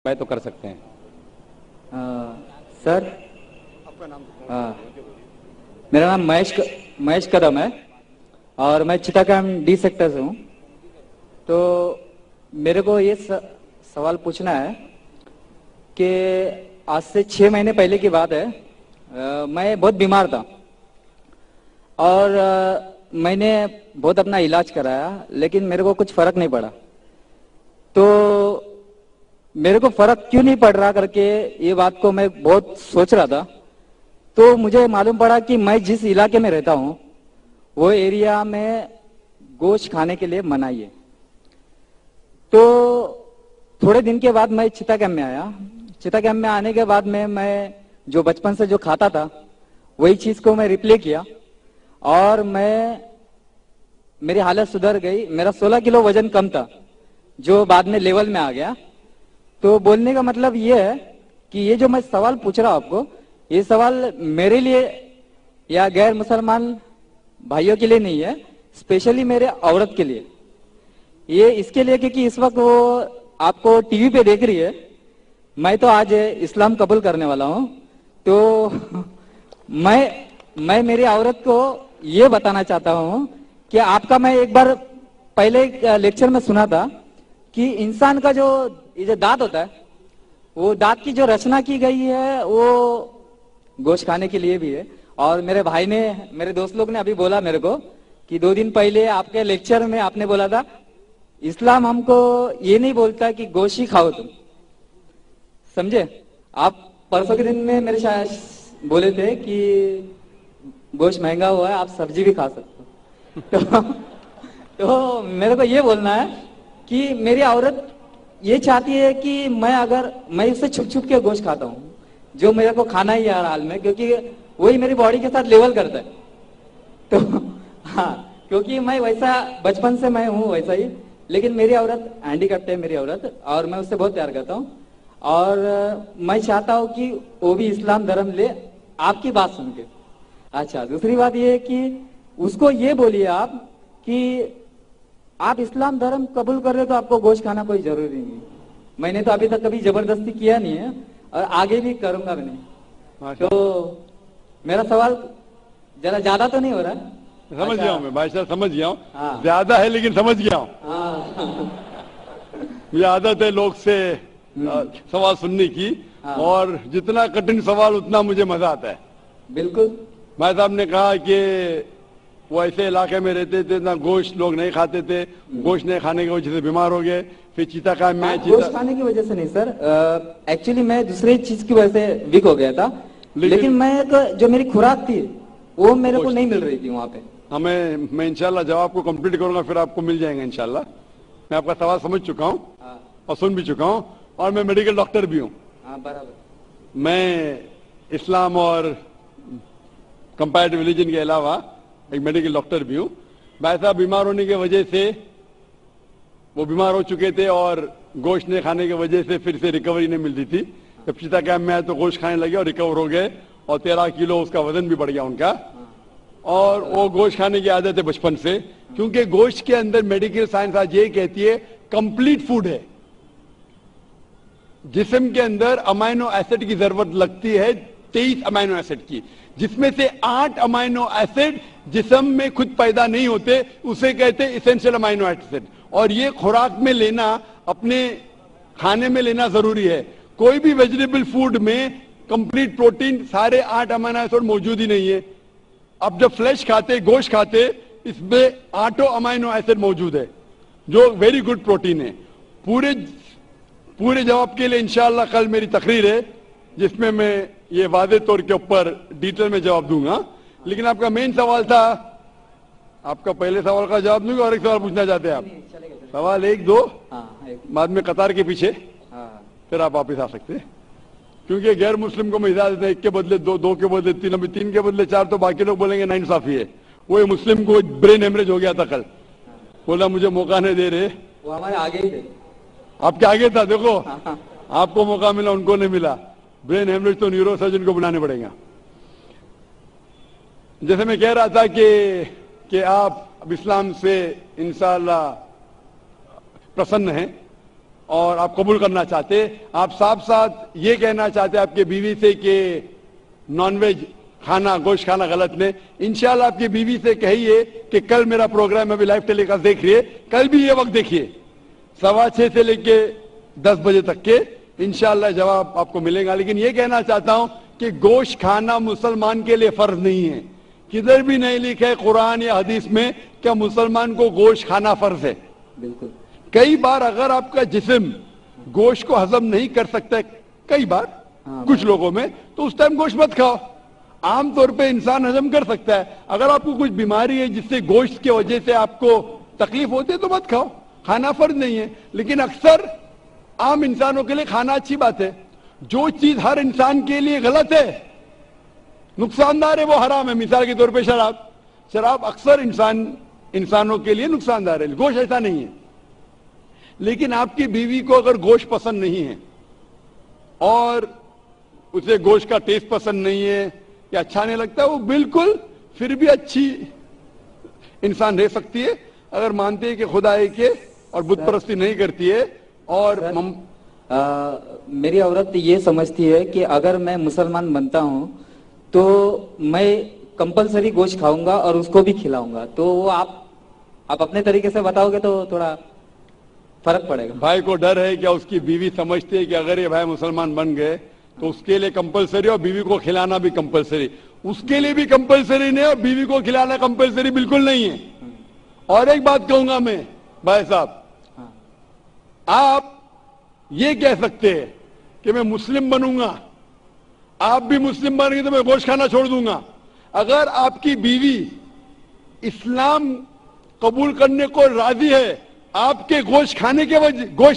तो कर सकते हैं। सर, आपका नाम? मेरा नाम महेश कदम है और मैं चिटागंज डी सेक्टर से हूँ। तो मेरे को ये सवाल पूछना है कि आज से 6 महीने पहले की बात है। मैं बहुत बीमार था और मैंने बहुत अपना इलाज कराया, लेकिन मेरे को कुछ फर्क नहीं पड़ा। तो मेरे को फर्क क्यों नहीं पड़ रहा करके ये बात को मैं बहुत सोच रहा था। तो मुझे मालूम पड़ा कि मैं जिस इलाके में रहता हूँ वो एरिया में गोश्त खाने के लिए मनाही है। तो थोड़े दिन के बाद मैं चिटागंज में आया। चिटागंज में आने के बाद में मैं जो बचपन से जो खाता था वही चीज को मैं रिप्ले किया और मेरी हालत सुधर गई। मेरा 16 किलो वजन कम था जो बाद में लेवल में आ गया। तो बोलने का मतलब ये है कि ये जो मैं सवाल पूछ रहा हूं आपको, ये सवाल मेरे लिए या गैर मुसलमान भाइयों के लिए नहीं है, स्पेशली मेरे औरत के लिए। ये इसके लिए क्योंकि इस वक्त वो आपको टीवी पे देख रही है। मैं तो आज इस्लाम कबूल करने वाला हूं। तो मैं मेरी औरत को ये बताना चाहता हूं कि आपका मैं एक बार पहले एक लेक्चर में सुना था कि इंसान का ये जो दांत होता है, वो दांत की जो रचना की गई है वो गोश्त खाने के लिए भी है। और मेरे भाई ने, मेरे दोस्त लोग ने अभी बोला मेरे को कि 2 दिन पहले आपके लेक्चर में आपने बोला था इस्लाम हमको ये नहीं बोलता कि गोश्त ही खाओ तुम, समझे। आप परसों के दिन में मेरे शायद बोले थे कि गोश्त महंगा हुआ है, आप सब्जी भी खा सकते हो। तो मेरे को ये बोलना है कि मेरी औरत ये चाहती है कि मैं उससे छुप छुप के गोश्त खाता हूँ, जो मेरे को खाना ही है हर हाल में, क्योंकि वही मेरी बॉडी के साथ लेवल करता है। तो हाँ, क्योंकि मैं वैसा बचपन से मैं हूँ वैसा ही। लेकिन मेरी औरत हैंडीकैप्ट है, मेरी औरत, और मैं उससे बहुत प्यार करता हूँ और मैं चाहता हूँ कि वो भी इस्लाम धर्म ले, आपकी बात सुन के। अच्छा, दूसरी बात ये है कि उसको ये बोलिए आप कि आप इस्लाम धर्म कबूल कर रहे हो तो आपको गोश्त खाना कोई जरूरी नहीं। मैंने तो अभी तक कभी जबरदस्ती किया नहीं है और आगे भी करूंगा भी नहीं। तो मेरा सवाल जरा ज्यादा तो नहीं हो रहा है? समझ गया हूँ मैं भाई साहब, समझ गया हूँ। ज्यादा है लेकिन समझ गया हूँ। मुझे आदत है लोग से सवाल सुनने की, और जितना कठिन सवाल उतना मुझे मजा आता है। बिल्कुल। भाई साहब ने कहा कि वो ऐसे इलाके में रहते थे ना, गोश्त लोग नहीं खाते थे, गोश्त नहीं खाने की वजह से बीमार हो गए। फिर चिटागंज में गोश्त खाने की वजह से नहीं सर, एक्चुअली मैं दूसरी चीज की वजह से वीक हो गया था। लेकिन मैं जो मेरी खुराक थी वो मेरे को नहीं मिल रही थी वहां पे। मैं इंशाल्लाह जवाब को कंप्लीट करूंगा, फिर आपको मिल जाएगा इंशाल्लाह। मैं आपका सवाल समझ चुका हूँ और सुन भी चुका हूँ, और मैं मेडिकल डॉक्टर भी हूँ। बराबर। मैं इस्लाम और कंपैरेटिव रिलीजन के अलावा एक मेडिकल डॉक्टर भी हूँ। भाई साहब बीमार होने की वजह से, वो बीमार हो चुके थे और गोश्त नहीं खाने की वजह से फिर से रिकवरी नहीं मिलती थी। जब चिटागंज में आए तो गोश्त खाने लगे और रिकवर हो गए, और 13 किलो उसका वजन भी बढ़ गया उनका। और वो गोश्त खाने की आदत है बचपन से, क्योंकि गोश्त के अंदर मेडिकल साइंस आज ये कहती है कंप्लीट फूड है। जिस्म के अंदर अमाइनो एसिड की जरूरत लगती है 23 अमाइनो एसिड की, जिसमें से 8 अमाइनो एसिड जिस्म में खुद पैदा नहीं होते, उसे कहते हैं इसेंशियल अमाइनो एसिड। और ये खुराक में लेना, अपने खाने में लेना जरूरी है। कोई भी वेजिटेबल फूड में कंप्लीट प्रोटीन सारे 8 अमाइनो एसिड मौजूद ही नहीं है। अब जब फ्लैश खाते, गोश्त खाते, इसमें 8 अमाइनो एसिड मौजूद है जो वेरी गुड प्रोटीन है। पूरे जवाब के लिए इंशाअल्लाह कल मेरी तकरीर है जिसमें मैं ये वादे तौर के ऊपर डिटेल में जवाब दूंगा। लेकिन आपका मेन सवाल था, आपका पहले सवाल का जवाब दूंगा और एक सवाल पूछना चाहते हैं आप? सवाल 1 2 बाद में कतार के पीछे, फिर आप वापिस आ सकते हैं। क्योंकि गैर मुस्लिम को मैं इजाजत है 1 के बदले 2, 2 के बदले 3, अभी 3 के बदले 4, तो बाकी लोग बोलेंगे नाइंसाफी है। वो मुस्लिम को ब्रेन हेमरेज हो गया था कल, बोला मुझे मौका नहीं दे रहे। वो हमारे आगे ही थे, आपके आगे था। देखो आपको मौका मिला, उनको नहीं मिला। ब्रेन हेमरेज तो न्यूरो सर्जन को बुलाने पड़ेगा। जैसे मैं कह रहा था कि आप अब इस्लाम से इंशाअल्लाह प्रसन्न हैं, اور آپ قبول کرنا چاہتے, آپ صاف ساتھ یہ کہنا چاہتے آپ کے بیوی سے کہ نان ویج کھانا, گوشت کھانا غلط نہیں, انشاءاللہ آپ کی بیوی سے کہیے کہ کل میرا پروگرام ابھی لائیو ٹیلی کاسٹ دیکھ رہی ہے, کل بھی یہ وقت دیکھیے 6:15 سے لے کے 10 بجے تک کے, انشاءاللہ جواب آپ کو ملے گا. لیکن یہ کہنا چاہتا ہوں کہ گوشت کھانا مسلمان کے لیے فرض نہیں ہے, کدھر بھی نہیں لکھا ہے قرآن یا حدیث میں کہ مسلمان کو گوشت کھانا فرض ہے. بالکل. کئی بار اگر آپ کا جسم گوشت کو ہضم نہیں کر سکتا ہے, کئی بار کچھ لوگوں میں, تو اس ٹائم گوشت مت کھاؤ. عام طور پہ انسان ہضم کر سکتا ہے. اگر آپ کو کچھ بیماری ہے جس سے گوشت کی وجہ سے آپ کو تکلیف ہوتی ہے تو مت کھاؤ, کھانا فرض نہیں ہے. لیکن اکثر عام انسانوں کے لیے کھانا اچھی بات ہے. جو چیز ہر انسان کے لیے غلط ہے, نقصان دہ ہے, وہ حرام ہے. مثال کے طور پہ شراب اکثر انسانوں کے لیے نقصان دہ ہے, گوشت ایسا نہیں ہے. لیکن آپ کی بیوی کو اگر گوشت پسند نہیں ہے اور اسے گوشت کا ٹیسٹ پسند نہیں ہے یا اچھا نہیں لگتا, وہ بالکل پھر بھی اچھی انسان رہ سکتی ہے اگر مانتے ہے کہ خدا ایک ہے اور بت پرستی نہیں کرتی ہے. اور میری عورت یہ سمجھتی ہے کہ اگر میں مسلمان بنتا ہوں تو میں کمپلسری گوشت کھاؤں گا اور اس کو بھی کھلاؤں گا. تو وہ آپ اپنے طریقے سے بتاؤ گے تو تھوڑا فرق پڑے گا. بھائی کو ڈر ہے کہ اس کی بیوی سمجھتی ہے کہ اگر یہ بھائی مسلمان بن گئے تو اس کے لیے کمپلسری, اور بیوی کو کھلانا بھی کمپلسری. اس کے لیے بھی کمپلسری نہیں اور بیوی کو کھلانا کمپلسری بالکل نہیں ہے. اور ایک بات کہوں گا میں بھائی صاحب, آپ یہ کہہ سکتے ہیں کہ میں مسلم بنوں گا, آپ بھی مسلم بن گے تو میں گوشت کھانا چھوڑ دوں گا. اگر آپ کی بیوی اسلام قبول کرنے کو راضی ہے آپ کے گوشت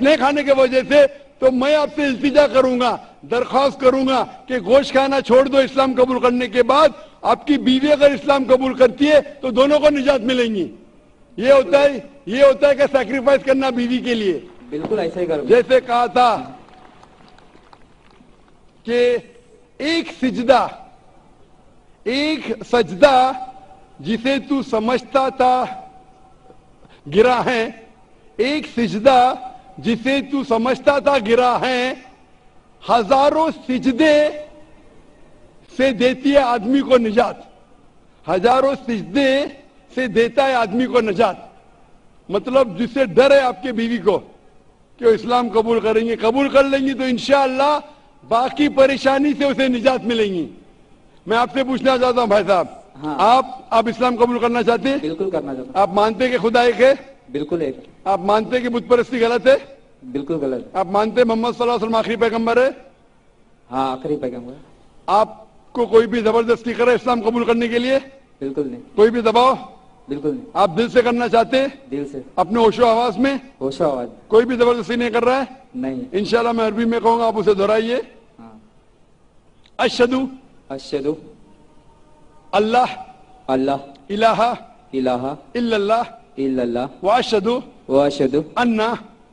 نہیں کھانے کی وجہ سے, تو میں آپ سے التجا کروں گا, درخواست کروں گا کہ گوشت کھانا چھوڑ دو اسلام قبول کرنے کے بعد. آپ کی بیوی اگر اسلام قبول کرتی ہے تو دونوں کو نجات ملیں گی. یہ ہوتا ہے کہ سیکریفائس کرنا بیوی کے لیے. بالکل ایسا ہی کروں. جیسے کہا تھا کہ ایک سجدہ جسے تو سمجھتا تھا گرا ہے, ایک سجدہ جسے تو سمجھتا تھا گرا ہے, ہزاروں سجدے سے دیتی ہے آدمی کو نجات. ہزاروں سجدے سے دیتا ہے آدمی کو نجات. مطلب جس سے ڈر ہے آپ کے بیوی کو کہ وہ اسلام قبول کریں گے, قبول کر لیں گی تو انشاءاللہ باقی پریشانی سے اسے نجات ملیں گی. میں آپ سے پوچھنا چاہتا ہوں بھائی صاحب, آپ اسلام قبول کرنا چاہتے ہیں؟ بالکل کرنا چاہتا ہوں. آپ مانتے ہیں کہ خدا ایک ہے؟ بالکل ایک. آپ مانتے ہیں کہ بت پرستی غلط ہے؟ بالکل غلط. آپ مانتے ہیں محمد صلی اللہ علیہ وسلم آخری پیغمبر ہے؟ ہاں آخری پیغمبر. آپ کو کوئی بھی زبردستی کرے اسلام قبول کرنے کے لیے؟ بالکل نہیں. کوئی بھی دباؤ؟ بالکل نہیں. آپ دل سے کرنا چاہتے ہیں؟ دل سے, اپنے ہوش و آواز میں؟ ہوش و آواز. کوئی بھی زبردستی نہیں کر رہا ہے؟ نہیں. انشاءاللہ میں عربی میں کہوں گا, آپ اسے دہرائیے. اشہدو اشہدو اللہ اللہ الہ الہ الا اللہ الا اللہ واشہدو واشہدو ان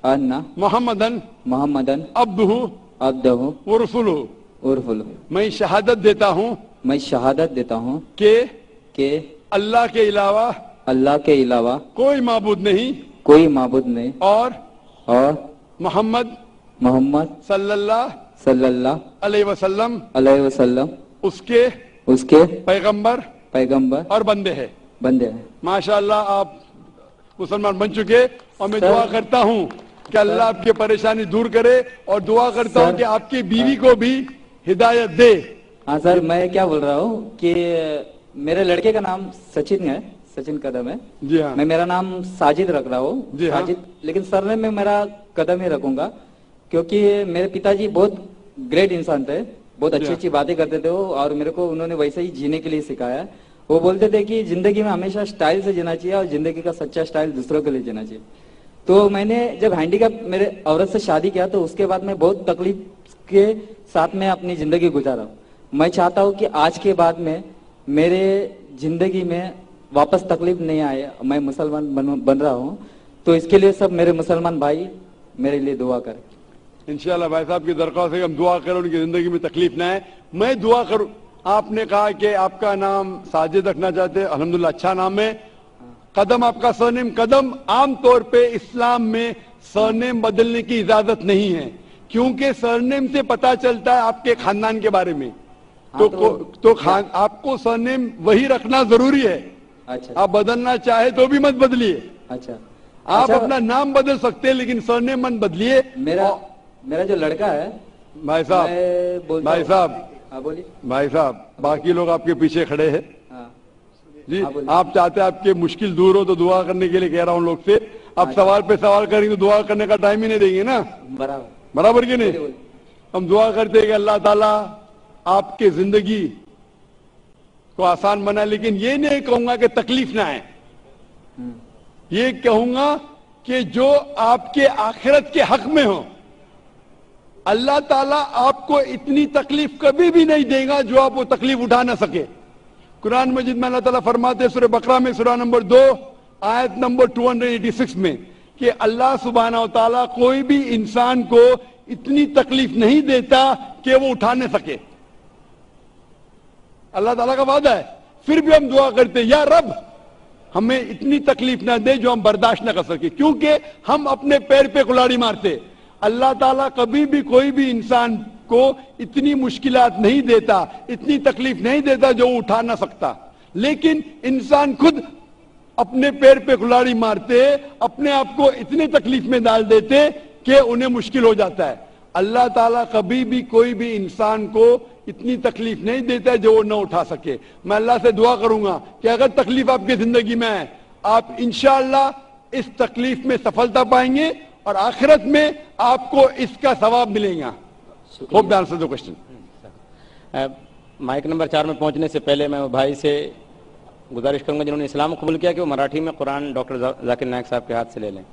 ان محمدن محمدن عبدہ عبدہ ورسولہ. ورسولہ. میں شہادت دیتا ہوں میں شہادت دیتا ہوں کہ اللہ کے علاوہ اللہ کے علاوہ کوئی معبود نہیں, کوئی معبود نہیں, اور محمد صلی اللہ علیہ وسلم اس کے پیغمبر اور بندے ہیں. ماشاءاللہ آپ مسلمان بن چکے, اور میں دعا کرتا ہوں کہ اللہ آپ کی پریشانی دور کرے, اور دعا کرتا ہوں کہ آپ کی بیوی کو بھی ہدایت دے. ہاں سر, میں کیا بول رہا ہوں کہ میرے لڑکے کا نام سچن ہے, سچن قدم ہے. جی ہاں. میں میرا نام ساجد رکھ رہا ہوں. جی ہاں. ساجد, لیکن سرنیم میں میرا قدم ہی رکھوں گا, کیونکہ میرے پتا جی بہت گریٹ انسان تھے, بہت اچھی اچھی باتیں کرتے تھے وہ, اور میرے کو انہوں نے ویسے ہی جینے کے لیے سکھایا. وہ بولتے تھے کہ زندگی میں ہمیشہ سٹائل سے جینا چاہیے, اور زندگی کا سچا سٹائل دوسروں کے لیے جینا چاہیے. تو میں نے جب ہینڈی کیپ میرے عورت سے شادی کیا تو اس کے بعد میں بہت تکلیف کے ساتھ میں اپنی زندگی گزارا ہوں. میں چاہتا ہوں کہ آج کے بعد میں میرے زندگی میں واپس تکلیف نہیں آئے. میں مسلمان بن رہا ہوں, تو اس کے لیے سب میرے مسلمان بھائی میرے لیے دعا کریں. انشاءاللہ بھائی صاحب کی درخواست ہے کہ ہم دعا کریں ان کی زندگی میں تکلیف نہ آئے. میں دعا کروں. آپ نے کہا کہ آپ کا نام ساجد رکھنا چاہتے ہیں, الحمدللہ اچھا نام ہے. قدم آپ کا سرنیم قدم عام طور پہ اسلام میں सरनेम बदलने की इजाजत नहीं है, क्योंकि सरनेम से पता चलता है आपके खानदान के बारे में। आपको सरनेम वही रखना जरूरी है। अच्छा आप बदलना चाहे तो भी मत बदलिए। अच्छा। आप अच्छा, अपना नाम बदल सकते हैं, लेकिन सरनेम मत बदलिए। मेरा जो लड़का है, भाई मैं साहब, बोलता भाई हूँ- साहब, हाँ बोलिए। भाई साहब, बाकी लोग आपके पीछे खड़े हैं हाँ जी। हाँ, बोलिए। आप चाहते हैं आपके मुश्किल दूर हो तो दुआ करने के लिए कह रहा हूं लोग से। आप अच्छा। सवाल पे सवाल करेंगे तो दुआ करने का टाइम ही नहीं देंगे ना, बराबर। बराबर कि नहीं? बोलिए, बोलिए। हम दुआ करते हैं कि अल्लाह ताला आपके जिंदगी को आसान बनाए, लेकिन ये नहीं कहूंगा कि तकलीफ ना आए। ये कहूंगा कि जो आपके आखिरत के हक में हो, अल्लाह ताला आपको इतनी तकलीफ कभी भी नहीं देगा जो आप वो तकलीफ उठा ना सके। कुरान मजीद में अल्लाह ताला फरमाते हैं सूरह बकरा में सूरह नंबर 2 आयत नंबर 286 में कि अल्लाह सुब्हानहू व तआला कोई भी इंसान को इतनी तकलीफ नहीं देता कि वो उठा न सके। अल्लाह ताला का वादा है। फिर भी हम दुआ करते हैं, या रब हमें इतनी तकलीफ ना दे जो हम बर्दाश्त ना कर सके, क्योंकि हम अपने पैर पे कुल्हाड़ी मारते। अल्लाह ताला कभी भी कोई भी इंसान को इतनी मुश्किलात नहीं देता, इतनी तकलीफ नहीं देता जो वो उठा ना सकता, लेकिन इंसान खुद अपने पैर पे कुल्हाड़ी मारते, अपने आप को इतनी तकलीफ में डाल देते कि उन्हें मुश्किल हो जाता है। अल्लाह ताला कभी भी कोई भी इंसान को इतनी तकलीफ नहीं देता है जो वो न उठा सके। मैं अल्लाह से दुआ करूंगा कि अगर तकलीफ आपकी जिंदगी में है, आप इंशाअल्लाह इस तकलीफ में सफलता पाएंगे और आखिरत में आपको इसका सवाब मिलेगा। Hope that answers the question. Mic number 4 में पहुंचने से पहले मैं भाई से गुजारिश करूंगा जिन्होंने इस्लाम कबूल किया कि वो मराठी में कुरान डॉक्टर जाकिर नायक साहब के हाथ से ले लें।